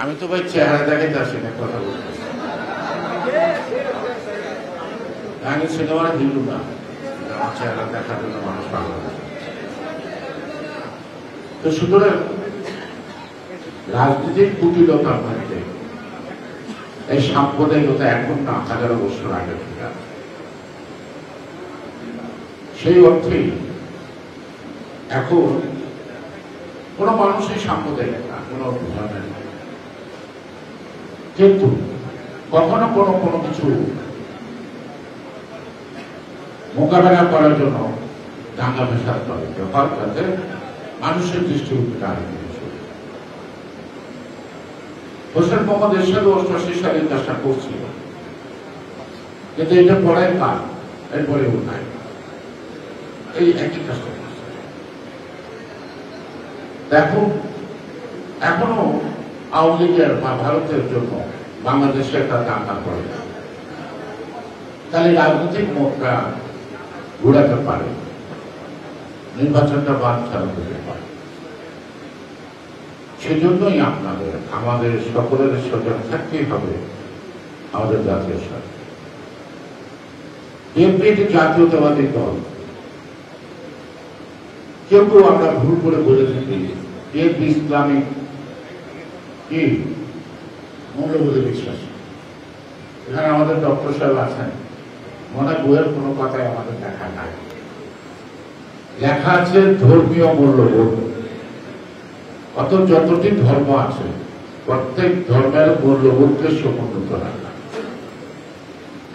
আমি তো ভাই চেহারা দেখাইতে আসি না, কথা বলতে। আমি সিনেমার হিন্দু না, আমার চেহারা দেখার জন্য মানুষ পাগল। তো সুতরাং রাজনীতির কুটিলতার মধ্যে এই সাম্প্রদায়িকতা এখন না, হাজারো বছর আগে থেকে। সেই অর্থেই এখন কোন মানুষই সাম্প্রদায়িক না, কোন ধর্মের না, কিন্তু কখনো কোনো কিছু মোকাবেলা করার জন্য দাঙ্গা ফেসাদ করে, যাতে মানুষের দৃষ্টিভঙ্গিটা আরো হোসেন মোহাম্মদ এরশাদ 88 সালে কাজটা করছিল, কিন্তু এটা পড়ায় কাজ, এরপরে উঠায় এই একই কাজটা করছে। দেখো এখনো আওয়ামী লীগের বা ভারতের জন্য বাংলাদেশে একটা দাঙ্গা করে, তাহলে রাজনৈতিক মোড়টা ঘুরাতে পারে, নির্বাচনটা বাদ চালাতে পারে। সেজন্যই আপনাদের আমাদের সকলের সচেতন থাকতেই হবে আমাদের জাতীয় স্বার্থে। বিএনপি একটি জাতীয়তাবাদী দল, কেউ কেউ আমরা ভুল করে বলে থাকি বিএনপি ইসলামিক কি মূল্যবোধে বিশ্বাস। এখানে আমাদের ডক্টর সাহেব আছেন, মনে বইয়ের কোনো কথাই আমাদের দেখা নাই, লেখা আছে ধর্মীয় মূল্যবোধ। অত যতটি ধর্ম আছে প্রত্যেক ধর্মের মূল্যবোধকে সমুন্নত রাখা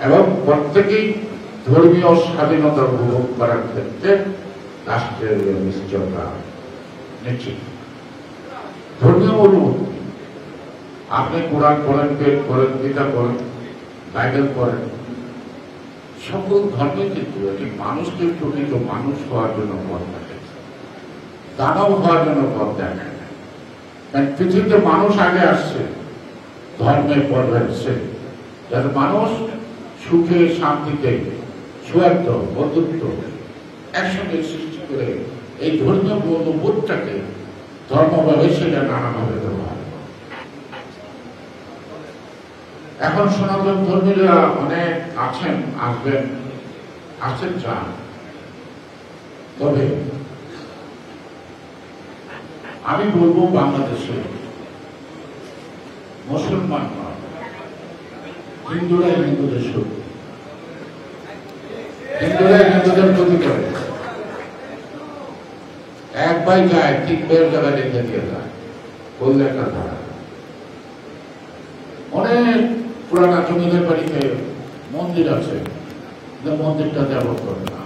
এবং প্রত্যেকেই ধর্মীয় স্বাধীনতা উপভোগ করার ক্ষেত্রে রাষ্ট্রের নিশ্চয়তা নিশ্চিত। ধর্মীয় মূল্যবোধ আপনি কোরআন পড়েন, বেদ পড়েন, গীতা পড়েন, বাইবেল পড়েন, সকল ধর্মে কিন্তু এটি মানুষকে প্রকৃত মানুষ হওয়ার জন্য পথ দেখে, দানব হওয়ার জন্য পথ দেখে। পৃথিবীতে মানুষ আগে আসছে, ধর্মের পর হচ্ছে যাতে মানুষ সুখে শান্তিতে সুয়ার্থ বন্ধুত্ব একসঙ্গে সৃষ্টি করে এই ধর্মীয় মূল্যবোধটাকে ধর্মভাবে সেটা নানাভাবে ব্যবহার করে। এখন সনাতন ধর্মীরা অনেক আছেন, আসবেন, আসেন, চান, তবে আমি বলবো বাংলাদেশে মুসলমান নয়, হিন্দুরাই হিন্দুদের শত্রু, হিন্দুরাই হিন্দুদের ক্ষতি করে। এক ভাই যায়, 3 ভাইয়ের জায়গায় রেখে দিয়ে যায়, বললে একটা ধারা। অনেক পুরানা জমিদের বাড়িতে মন্দির আছে, মন্দিরটা দেবত করে না,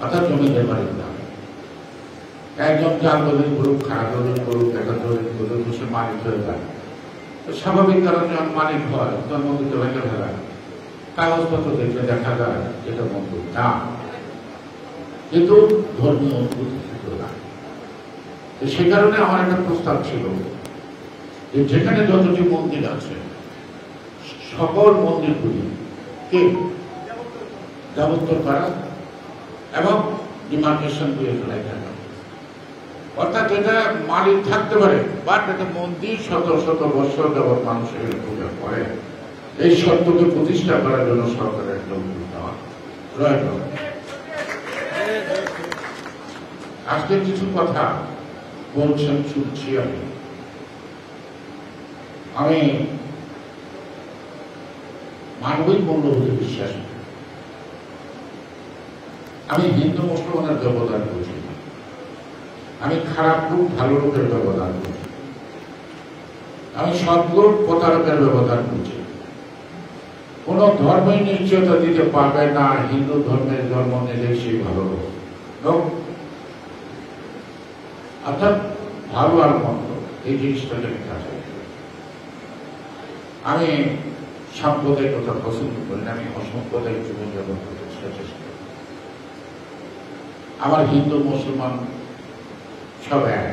অর্থাৎ জমিদের বাড়ি না। একজন চার দলিল করুক, খারাপ দলিল করুক, একটা দলিল করুক, সে মালিক হয়ে যায়। স্বাভাবিক কারণে যখন মালিক হয় তখন মন্দিরটা ভেঙে ফেলায়, কাগজপত্র দেখলে দেখা যায় এটা মন্দির না, কিন্তু ধর্মীয় না। সে কারণে আমার একটা প্রস্তাব ছিল যে যেখানে যতটি মন্দির আছে সকল মন্দিরগুলি কে দেবোত্তর করা এবং ডিমার্কেশন দিয়ে ফেলাই থাকা, অর্থাৎ এটা মালিক থাকতে পারে, বাট এটা মন্দির শত শত বছর যাবৎ মানুষের পূজা করে, এই সত্যকে প্রতিষ্ঠা করার জন্য সরকারের একটা উদ্যোগ নেওয়া প্রয়োজন। আজকে কিছু কথা বলছেন, শুনছি আমি মানবিক মূল্যবোধে বিশ্বাস করি। আমি হিন্দু মুসলমানের ব্যবধান বুঝি না, আমি খারাপ লোক ভালো লোকের ব্যবধান বুঝি, আমি সৎ লোক প্রতারকের ব্যবধান বুঝি। কোন ধর্মের নিশ্চয়তা দিতে পারবে না হিন্দু ধর্মের জন্ম নিলে সেই ভালো লোক, অর্থাৎ ভালো আর মন্দ এই জিনিসটাকে লেখা যায়। আমি সাম্প্রদায়িকতা পছন্দ করি না, আমি অসাম্প্রদায়িক জীবনযাপন করতে চেষ্টা করি। আমার হিন্দু মুসলমান সব এক,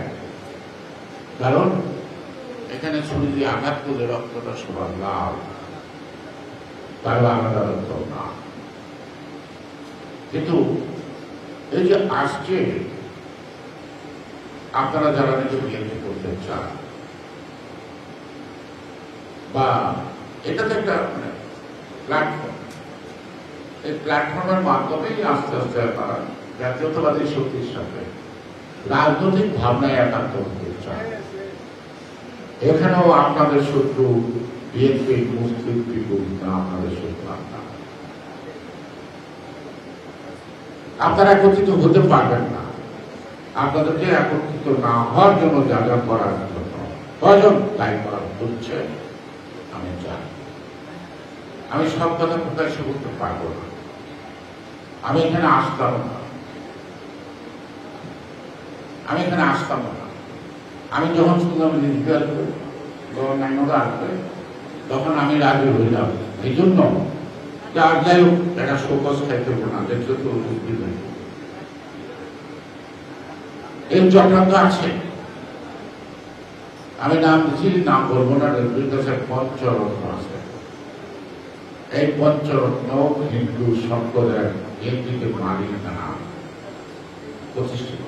কারণ এখানে ছুরি দিয়ে আঘাত করলে রক্তটা সবার লাল, কারো আলাদা রক্ত না। কিন্তু এই যে আজকে আপনারা যারা নিজে বিএনপি করতে চান, বা এটা তো একটা প্ল্যাটফর্ম, এই প্ল্যাটফর্মের মাধ্যমেই আস্তে আস্তে তারা জাতীয়তাবাদী শক্তির সাথে রাজনৈতিক ভাবনায় একাত্ম হতে চায়। এখানেও আপনাদের শত্রু বিএনপি, মুসলিম বিপুল না, আপনাদের শত্রু আপনারা একত্রিত হতে পারবেন না। আপনাদেরকে একত্রিত না হওয়ার জন্য যা যা করার জন্য প্রয়োজন তাই করা হচ্ছে। আমি জানি, আমি সব কথা প্রকাশ করতে পারবো না। আমি এখানে আসতাম না, আমি যখন শুনলাম আসবে তখন আমি রাজি হইলাম। এই জন্য যার যাই হোক একটা শোকজ খাইতে না, দেখলে তো বুঝতে পারি এই চক্রান্ত আছে। আমি নাম দিচ্ছি, নাম বলবো না, পঞ্চরত্ন আছে। এই পঞ্চরত্ন হিন্দু সম্প্রদায়ের এমনিতে মালিক না প্রতিষ্ঠিত।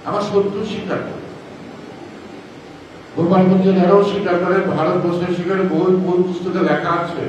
আমার শত্রু স্বীকার করে, গোপালগঞ্জের এরাও স্বীকার করে, ভারতবর্ষের স্বীকারে বহু পুস্তকে লেখা আছে।